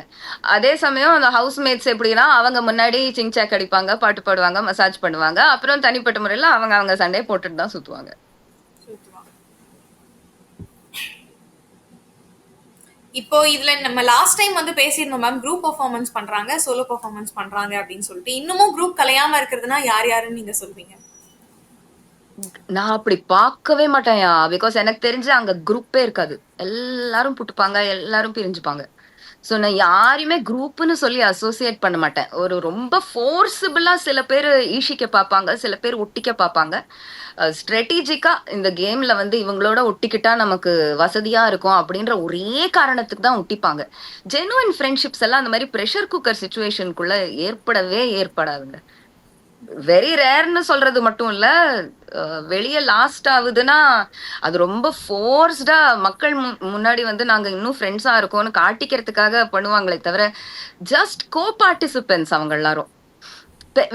அதே சமயம் அந்த ஹவுஸ்மேட்ஸ் எப்படின்னா அவங்க முன்னாடி சிங்சாக் அடிப்பாங்க, பாட்டு பாடுவாங்க, மசாஜ் பண்ணுவாங்க. அப்புறம் தனிப்பட்ட முறையில அவங்க அவங்க சண்டையை போட்டுட்டு தான் சுத்துவாங்க. இப்போ இதுல நம்ம லாஸ்ட் டைம் வந்து பேசியிருந்தோம் மேம். குரூப் பெர்ஃபார்மன்ஸ் பண்றாங்க, சோலோ பெர்ஃபார்மன்ஸ் பண்றாங்க அப்படின்னு சொல்லிட்டு. இன்னமும் குரூப் கலையாம இருக்கிறதுனா யார் யாருன்னு நீங்க சொல்வீங்க? நான் அப்படி பார்க்கவே மாட்டேன்யா. பிகாஸ் எனக்கு தெரிஞ்சு அங்க குரூப்பே இருக்காது. எல்லாரும் புட்டுப்பாங்க, எல்லாரும் பிரிஞ்சுப்பாங்க. சோ நான் யாரையுமே குரூப்னு சொல்லி அசோசியேட் பண்ண மாட்டேன். ஒரு ரொம்ப ஃபோர்ஸபிளா சில பேர் ஈஷிக்க பார்ப்பாங்க, சில பேர் ஒட்டிக்க பார்ப்பாங்க. ஸ்ட்ராட்டஜிக்கா இந்த கேம்ல வந்து இவங்களோட ஒட்டிக்கிட்டா நமக்கு வசதியா இருக்கும் அப்படின்ற ஒரே காரணத்துக்கு தான் ஒட்டிப்பாங்க. ஜெனுவன் ஃப்ரெண்ட்ஷிப்ஸ் எல்லாம் அந்த மாதிரி ப்ரெஷர் குக்கர் சுச்சுவேஷனுக்குள்ள ஏற்படவே ஏற்படாதுங்க. வெரி ரேர்ன்னு சொல்றது மட்டும் இல்ல, வெளிய லாஸ்ட் ஆகுதுன்னா அது ரொம்ப ஃபோர்ஸ்டா மக்கள் முன்னாடி வந்து நாங்க இன்னும் ஃப்ரெண்ட்ஸா இருக்கோம்னு காட்டிக்கிறதுக்காக பண்ணுவாங்களே தவிர ஜஸ்ட் கோ பார்ட்டிசிபென்ட்ஸ் அவங்க எல்லாரும்.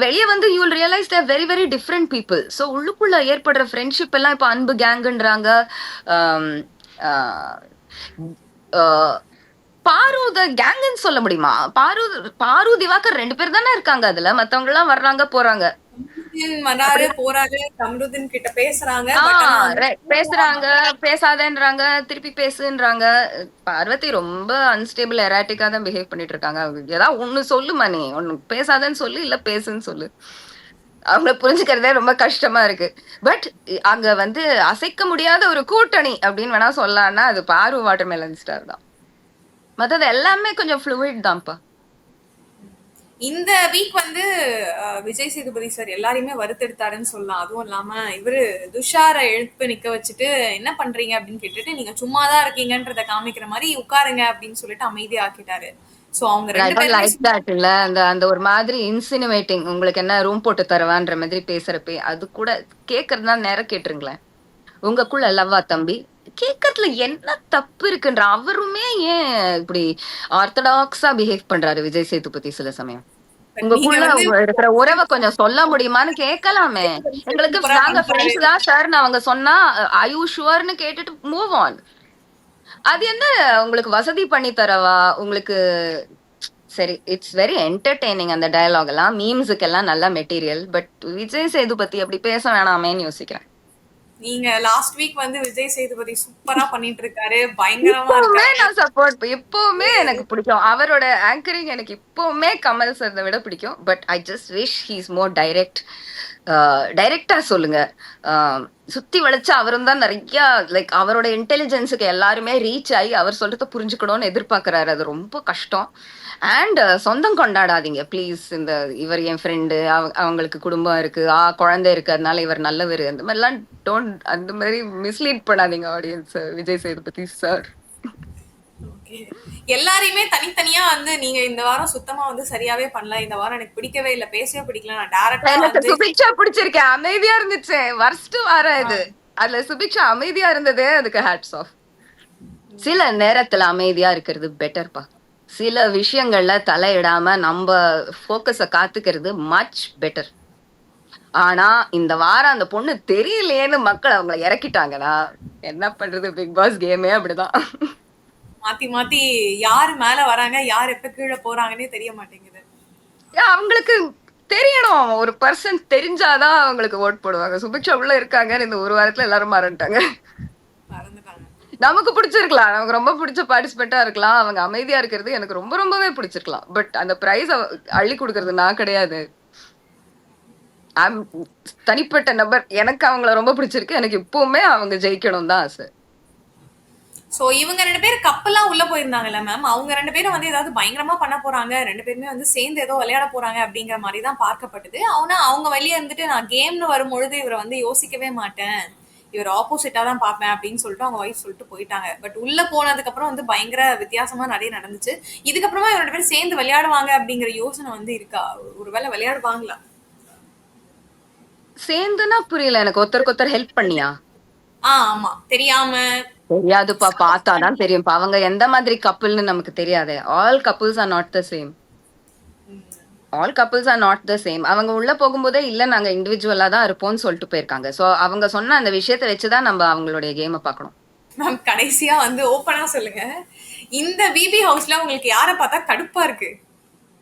வெளிய வந்து you will realise they're very very different people. So உள்ளுக்குள்ள ஏற்படுற ஃப்ரெண்ட்ஷிப் எல்லாம் இப்போ அன்பு கேங்குன்றாங்க. பாரு கேங்குன்னு சொல்ல முடியுமா? பாரு பாரு திவாகர் 2 பேர் தானே இருக்காங்க அதுல. மத்தவங்க எல்லாம் வர்றாங்க போறாங்க. வராரு போறாரு, கம்ருதீன் கிட்ட பேசுறாங்க. பட் ஆனா ஆஹ் வந்து பேசுறாங்க, பேசாதேன்றாங்க, திருப்பி பேசுன்றாங்க. பார்வதி ரொம்ப அன்ஸ்டேபிள் எராட்டிக்கா தான் பிஹேவ் பண்ணிட்டு இருக்காங்க. ஏதாவது ஒண்ணு சொல்லுமா, நீ ஒண்ணு பேசாதேன்னு சொல்லு, இல்ல பேசுன்னு சொல்லு. அவங்கள புரிஞ்சுக்கிறதே ரொம்ப கஷ்டமா இருக்கு. பட் அங்க வந்து அசைக்க முடியாத ஒரு கூட்டணி அப்படின்னு வேணா சொல்லலாம்னா அது பாரு வாட்டர்மெலன் ஸ்டார் தான். மத்தது எல்லாமே கொஞ்சம் ஃப்ளூயிட் தான்ப்பா. இந்த வீக் வந்து விஜய் சேதுபதி சார் எல்லாரையுமே வறுத்தெடுத்தாருன்னு சொல்லலாம். அதுவும் இல்லாம இவரு துஷாரை எழுப்பி நிக்க வச்சுட்டு என்ன பண்றீங்க அப்படின்னு கேட்டுட்டு நீங்க சும்மாதான் இருக்கீங்கன்றத காமிக்கிற மாதிரி உட்காருங்க அப்படின்னு சொல்லிட்டு அமைதியா ஆக்கிட்டாரு. சோ அவங்க ஐ ரெண்டு டோன்ட் பேருமே லைக் தட். இல்ல அந்த அந்த ஒரு மாதிரி இன்சினுவேட்டிங், உங்களுக்கு என்ன ரூம் போட்டு தரவான்ற மாதிரி பேசுறப்பே அது கூட கேட்கறதுனா நேரம் கேட்டுருங்களேன். உங்களுக்குள்ள லவ்வா தம்பி, கேட்கறதுல என்ன தப்பு இருக்குன்ற. அவருமே ஏன் இப்படி ஆர்த்தடாக்ஸா பிஹேவ் பண்றாரு விஜய் சேதுபதி சில சமயம்? நீங்க உங்களுக்குள்ள வந்து இருக்கிற உறவை கொஞ்சம் சொல்ல முடியுமான்னு கேட்கலாமே. எங்களுக்கு சூப்பரா நாங்க பண்றாரு. ஃப்ரெண்ட்ஸ் தான் சார்ன்னு அவங்க சொன்னா ஐ யூ ஷுவர்னு கேட்டுட்டு மூவ் ஆன். அது என்ன உங்களுக்கு வசதி பண்ணி தரவா உங்களுக்கு? சரி, இட்ஸ் வெரி என்டர்டெய்னிங் அந்த டயலாக் எல்லாம், மீம்ஸுக்கு எல்லாம் நல்ல மெட்டீரியல். பட் விஜய் சேதுபதி அப்படி பேச வேணாமேன்னு யோசிக்கிறேன். நீங்க லாஸ்ட் வீக் வந்து விஜய் சேதுபதி சூப்பரா பண்ணிட்டு இருக்காரு, பயங்கரமா இப்பவுமே இருக்காரு. நான் சப்போர்ட், இப்பவுமே எனக்கு பிடிக்கும் அவரோட ஆங்கரிங். எனக்கு இப்பவுமே கமல் சார் விட பிடிக்கும். But I just wish he is more direct. டைரக்டா சொல்லுங்க. சுத்தி வளைச்சா அவரும் தான் நிறைய லைக் அவரோட இன்டெலிஜென்ஸுக்கு எல்லாருமே ரீச் ஆகி அவர் சொல்றத புரிஞ்சுக்கணும்னு எதிர்பார்க்கறாரு. அது ரொம்ப கஷ்டம். அண்ட் சொந்தம் கொண்டாடாதீங்க ப்ளீஸ். இந்த இவர் என் ஃப்ரெண்டு, அவங்களுக்கு குடும்பம் இருக்கு, குழந்தை இருக்கு, அதனால இவர் நல்லவர், அந்த மாதிரிலாம் டோன்ட், அந்த மாதிரி மிஸ்லீட் பண்ணாதீங்க audience. Vijay Sethupathi sir. Okay. எல்லாரையுமே தனித்தனியா வந்து நீங்க இந்த வாரம் சுத்தமா வந்து சரியாவே பண்ணல, இந்த வாரம் எனக்கு பிடிக்கவே இல்ல, பேசவே பிடிக்கல, நான் டைரக்டா எனக்கு வந்து சுபிக்ஷா பிடிச்சிருக்கேன், அமைதியா இருந்துச்சு. வர்ஸ்ட் வாரம் இது. அதுல சுபிக்ஷா அமைதியா இருந்ததே அதுக்கு ஹேட்ஸ் ஆஃப். சில நேரத்துல அமைதியா இருக்கிறது பெட்டர்ப்பா. சில விஷயங்கள்ல தலையிடாம நம்ம ஃபோக்கஸ காத்துக்கிறது மச் பெட்டர். ஆனா இந்த வாரம் அந்த பொண்ணு தெரியலையேன்னு மக்கள் அவங்கள இறக்கிட்டாங்கன்னா என்ன பண்றது? பிக் பாஸ் கேமே அப்படிதான். மாத்தி மாத்தி யாரு மேல வராங்க, யார் எப்ப கீழ போறாங்கன்னே தெரிய மாட்டேங்குது. அவங்களுக்கு தெரியணும். ஒரு பர்சன் தெரிஞ்சாதான் அவங்களுக்கு ஓட் போடுவாங்க. சுபிக்ஷா உள்ள இருக்காங்கன்னு இந்த ஒரு வாரத்துல எல்லாரும் மறந்துட்டாங்க. மறந்துட்டாங்க. நமக்கு பிடிச்சிருக்கலாம். நமக்கு ரொம்ப பிடிச்ச பார்ட்டிசிபெண்டா இருக்கலாம். அவங்க அமைதியா இருக்கிறது எனக்கு ரொம்ப ரொம்பவே பிடிச்சிருக்கலாம். பட் அந்த பிரைஸ் அள்ளி கொடுக்கறது நான் கிடையாது. தனிப்பட்ட நபர். எனக்கு அவங்கள ரொம்ப பிடிச்சிருக்கு. எனக்கு இப்பவுமே அவங்க ஜெயிக்கணும் தான் ஆசை. சோ இவங்க 2 பேரும் கப்பலா உள்ள போயிருந்தாங்கல்ல மேம். அவங்க 2 பேரும் வந்து ஏதாவது பயங்கரமா பண்ண போறாங்க. 2 பேருமே வந்து சேர்ந்து ஏதோ விளையாட போறாங்க அப்படிங்கிற மாதிரி தான் பார்க்கப்பட்டது. ஆனா அவங்க வெளிய இருந்துட்டு நான் கேம்னு வரும்பொழுது இவரை வந்து யோசிக்கவே மாட்டேன். இவர் ஆப்போசிட்டா தான் பார்ப்பேன் அப்படின்னு சொல்லிட்டு அவங்க ஒய்ஃப் சொல்லிட்டு போயிட்டாங்க. பட் உள்ள போனதுக்கு அப்புறம் வந்து பயங்கர வித்தியாசமா நிறைய நடந்துச்சு. இதுக்கப்புறமா இவங்க 2 பேரும் சேர்ந்து விளையாடுவாங்க அப்படிங்கிற யோசனை வந்து இருக்கா? ஒருவேளை விளையாடுவாங்களா? சேர்ந்துனா புரியல எனக்கு. ஒருத்தருக்கு ஒருத்தர் ஹெல்ப் பண்ணியா? ஆமா. தெரியாம தெரியாதுப்பா. பார்த்தாதான் தெரியும்ப்பா. அவங்க எந்த மாதிரி கப்புள்னு நமக்கு தெரியாதே. All couples are not the same. All couples are not the same. அவங்க உள்ள போகும்போதே இல்ல நாங்க இண்டிவிஜுவலா தான் இருப்போம்னு சொல்லிட்டு போயிருக்காங்க. சோ அவங்க சொன்ன அந்த விஷயத்தை வச்சுதான் நம்ம அவங்களுடைய கேமை பார்க்கணும். மேம் கடைசியா வந்து ஓப்பனா சொல்லுங்க. இந்த பிபி ஹவுஸ்ல உங்களுக்கு யார பார்த்தா கடுப்பா இருக்கு?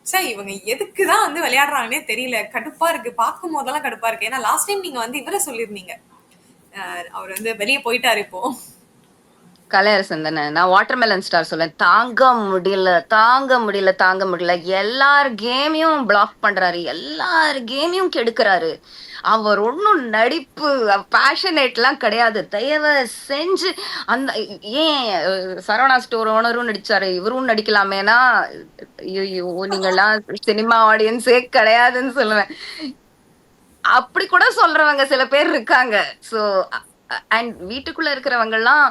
ச்சே இவங்க எதுக்கு தான் வந்து விளையாடுறாங்கன்னே தெரியல. கடுப்பா இருக்கு. பார்க்கும் போதெல்லாம் கடுப்பா இருக்கு. ஏன்னா லாஸ்ட் டைம் நீங்க வந்து இவர சொல்லியிருந்தீங்க. அவர் வந்து வெளிய போயிட்டாரு இப்போ. கலையரசன் தானே. நான் வாட்டர்மெலன் ஸ்டார் சொல்லேன். தாங்க முடியல, தாங்க முடியல, தாங்க முடியல. எல்லார் கேமையும் பிளாக் பண்றாரு. எல்லார் கேமையும் கெடுக்கிறாரு. அவர் ஒன்னும் நடிப்பு பேஷனேட்லாம் கிடையாது. தயவு செஞ்சு அந்த ஏன் சரவணா ஸ்டோர் ஓனரும் நடிச்சாரு, இவரும் நடிக்கலாமேனா ஐயோ நீங்கெல்லாம் சினிமா ஆடியன்ஸே கிடையாதுன்னு சொல்லுவேன். அப்படி கூட சொல்றவங்க சில பேர் இருக்காங்க. சோ அண்ட் வீட்டுக்குள்ள இருக்கிறவங்க எல்லாம்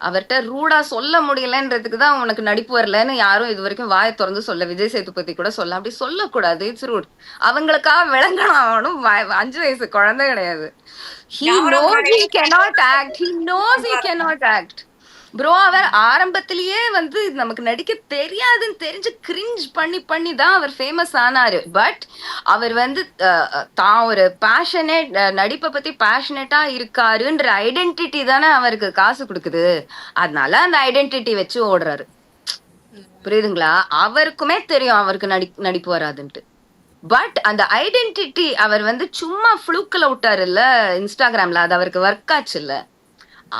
அவர்கிட்ட ரூடா சொல்ல முடியலன்றதுக்கு தான் உனக்கு நடிப்பு வரலன்னு யாரும் இது வரைக்கும் வாயை திறந்து சொல்ல. விஜய் சேதுபதி கூட சொல்ல. அப்படி சொல்லக்கூடாது. It's rude. அவங்களுக்காக விளங்கணும். அவனும் 5 வயசு குழந்தை கிடையாது. He கேமரா knows முன்னாடி he cannot act. He knows he cannot act. Bro அவர் ஆரம்பத்திலேயே வந்து நமக்கு நடிக்க தெரியாதுன்னு தெரிஞ்சு கிரிஞ்ச் பண்ணி பண்ணி தான் அவர் ஃபேமஸ் ஆனாரு. பட் அவர் வந்து தான் ஒரு பேஷனேட் நடிப்பை பத்தி பேஷனேட்டா இருக்காருன்ற ஐடென்டிட்டி தானே அவருக்கு காசு கொடுக்குது. அதனால அந்த ஐடென்டிட்டி வச்சு ஓடுறாரு. புரியுதுங்களா? அவருக்குமே தெரியும் அவருக்கு நடிப்பு வராதுன்ட்டு. பட் அந்த ஐடென்டிட்டி அவர் வந்து சும்மா ஃப்ளூக்கில் விட்டாருல்ல இன்ஸ்டாகிராம்ல. அது அவருக்கு ஒர்க் ஆச்சு இல்ல.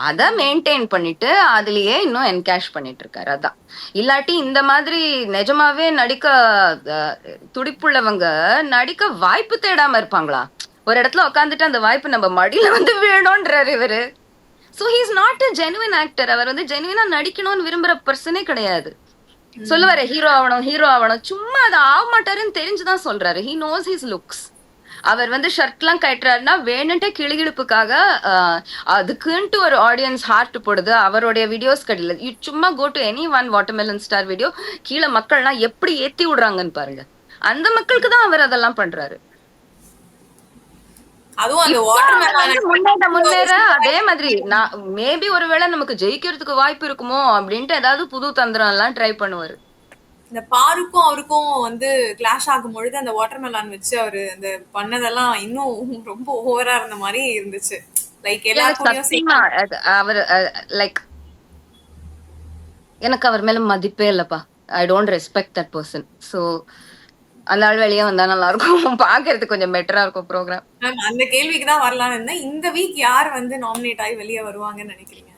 அதை மெயின்டைன் பண்ணிட்டு அதுலயே இன்னும் என்கேஷ் பண்ணிட்டு இருக்காரு. அதான். இல்லாட்டி இந்த மாதிரி நிஜமாவே நடிக்க துடிப்புள்ளவங்க நடிக்க வாய்ப்பு தேடாம இருப்பாங்களா? ஒரு இடத்துல உட்காந்துட்டு அந்த வாய்ப்பு நம்ம மடியில வந்து வேணும்ன்றாரு இவரு. So he is not a genuine actor. அவர் வந்து ஜெனுவினா நடிக்கணும்னு விரும்புற பர்சனே கிடையாது. சொல்லுவாரு ஹீரோ ஆகணும் ஹீரோ ஆகணும். சும்மா அதை ஆக மாட்டாருன்னு தெரிஞ்சுதான் சொல்றாரு. He knows his looks. அவர் வந்து ஷர்ட் எல்லாம் கட்டுறாருன்னா வேணுன்ட்டே கிளிகிழிப்புக்காக அதுக்குன்ட்டு ஒரு ஆடியன்ஸ் ஹார்ட் போடுது. அவருடைய வீடியோஸ் கிடையாது. யூ சும்மா go to any one watermelon star video. கீழே மக்கள்லாம் எப்படி ஏத்தி விடுறாங்கன்னு பாருங்க. அந்த மக்களுக்கு தான் அவர் அதெல்லாம் பண்றாரு. அதுவும் அந்த வாட்டர்மெலன் முன்னேற அதே மாதிரி நான் மேபி ஒருவேளை நமக்கு ஜெயிக்கிறதுக்கு வாய்ப்பு இருக்குமோ அப்படின்ட்டு ஏதாவது புது தந்திரம் எல்லாம் ட்ரை பண்ணுவாரு. இந்த பாருக்கும் அவருக்கும் வந்து கிளாஷ் ஆகும் பொழுது அந்த வாட்டர்மெலான் வச்சு அவரு அந்த பண்ணதெல்லாம் இன்னும் ரொம்ப ஓவரா இருந்த மாதிரி இருந்துச்சு. லைக் எல்லாருக்கும் அவர் லைக் எனக்கு அவர் மேல மதிப்பே இல்லப்பா. I don't respect that person. So அந்த ஆள் வெளியே வந்தா நல்லா இருக்கும். பாக்குறதுக்கு கொஞ்சம் பெட்டரா இருக்கும் ப்ரோக்ராம். அந்த கேள்விக்கு தான் வரலாம்னு இருந்தேன். இந்த வீக் யார் வந்து நாமினேட் ஆகி வெளியே வருவாங்கன்னு நினைக்கிறீங்க?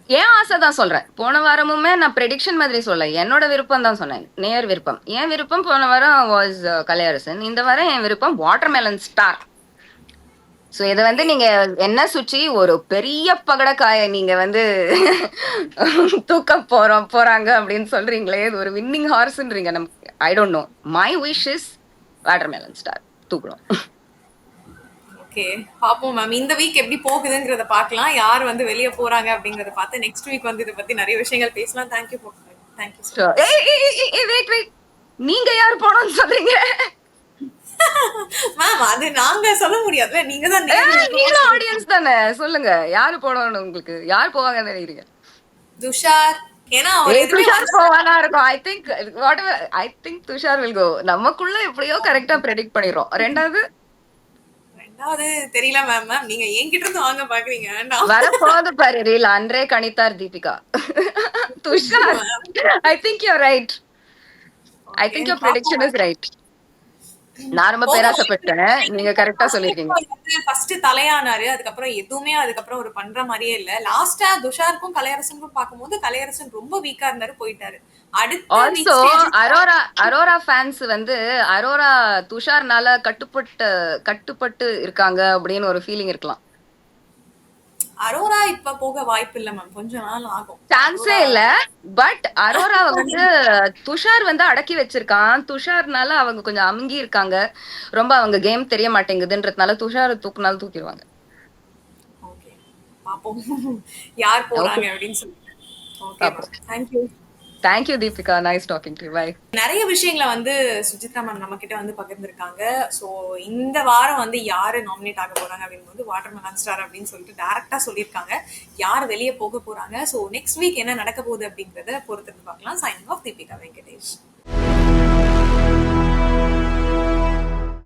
ஏன் ஆசை தான் சொல்றேன். போன வாரமுமே நான் ப்ரெடிக்ஷன் மாதிரி சொல்ல, என்னோட விருப்பம் தான் சொன்னேன். நேர் விருப்பம். என் விருப்பம் போன வாரம் வாஸ் கலையரசன். இந்த வாரம் என் விருப்பம் வாட்டர்மெலன் ஸ்டார். ஸோ இதை வந்து நீங்க என்ன சுற்றி ஒரு பெரிய பகடக்காய நீங்க வந்து தூக்க போறாங்க அப்படின்னு சொல்றீங்களே. இது ஒரு வின்னிங் ஹார்ஸ்ன்றீங்க. நமக்கு I don't know. My wish is watermelon star தூக்கணும். ஓகே பாப்போம் மேம். இந்த வீக் எப்படி போகுதுங்கிறத பார்க்கலாம். யார் வந்து வெளியே போறாங்க அப்படிங்கறத பார்த்து நெக்ஸ்ட் வீக் வந்து இதை பத்தி நிறைய விஷயங்கள் பேசலாம். Thank you wait wait. நீங்க யார் போனோம்னு சொல்றீங்க? மேம் அது நாங்க சொல்ல முடியாதுல. நீங்க தான் நீங்களும் ஆடியன்ஸ் தானே. சொல்லுங்க யாரு போனோம்னு. உங்களுக்கு யார் போவாங்கன்னு நினைக்கிறீங்க? துஷார், ஏன்னா அவர் ஏய் எதுவுமே துஷார் வந்து போவானா இருக்கும். I think Tushar will go. நமக்குள்ள எப்படியோ கரெக்டா ப்ரெடிக்ட் பண்ணிடுறோம். ரெண்டாவது ரெண்டாவது தெரியல மேம். நீங்க என்கிட்ட இருந்து வாங்க பாக்குறீங்க வேண்டாம். வரப்போது பாரு ரீல் அன்றே கணித்தார் Deepika. Tushar I think you're right. I okay think your பாப்போம். Prediction is right. நான் ரொம்ப போக பேராசைப்பட்டேன். நீங்க கரெக்டா சொல்லிருக்கீங்க. ஃபர்ஸ்ட் தலையானாரு. அதுக்கப்புறம் எதுவுமே அதுக்கப்புறம் ஒரு பண்ற மாதிரியே இல்ல. லாஸ்டா துஷாருக்கும் கலையரசனுக்கும் பார்க்கும்போது கலையரசன் ரொம்ப வீக்கா இருந்தாரு, போயிட்டாரு. அடுத்த also week stage Arora fans வந்து அரோரா துஷார்னால கட்டுப்பட்டு இருக்காங்க அப்படின்னு ஒரு ஃபீலிங் இருக்கலாம். அரோரா இப்ப போக வாய்ப்பு இல்ல மேம். கொஞ்ச நாள் ஆகும். சான்ஸே அரோரா இல்ல. பட் அரோராவை வந்து துஷார் வந்து அடக்கி வச்சிருக்கான். துஷார்னால அவங்க கொஞ்சம் அமுங்கி இருக்காங்க. ரொம்ப அவங்க கேம் தெரிய மாட்டேங்குதுன்றதுனால துஷாரை தூக்குனாலும் தூக்கிடுவாங்க. ஓகே. பாப்போம். யார் ஓகே போறாங்க அப்படின்னு சொல்லி. Okay ma'am. பாப்போம். Thank you. Thank you Deepika. Nice talking to you. Bye. நிறைய விஷயங்களை வந்து சுஜித்ரா மேம் நம்ம கிட்ட வந்து பகிர்ந்திருக்காங்க. ஸோ இந்த வாரம் வந்து யாரு நாமினேட் ஆக போறாங்க அப்படின்னு வந்து வாட்டர் மெலன் ஸ்டார் அப்படின்னு சொல்லிட்டு டைரக்டா சொல்லியிருக்காங்க. யார் வெளியே போக போறாங்க, ஸோ நெக்ஸ்ட் வீக் என்ன நடக்க போகுது அப்படிங்கறத பொறுத்து பார்க்கலாம். Signing off Deepika Venkatesh.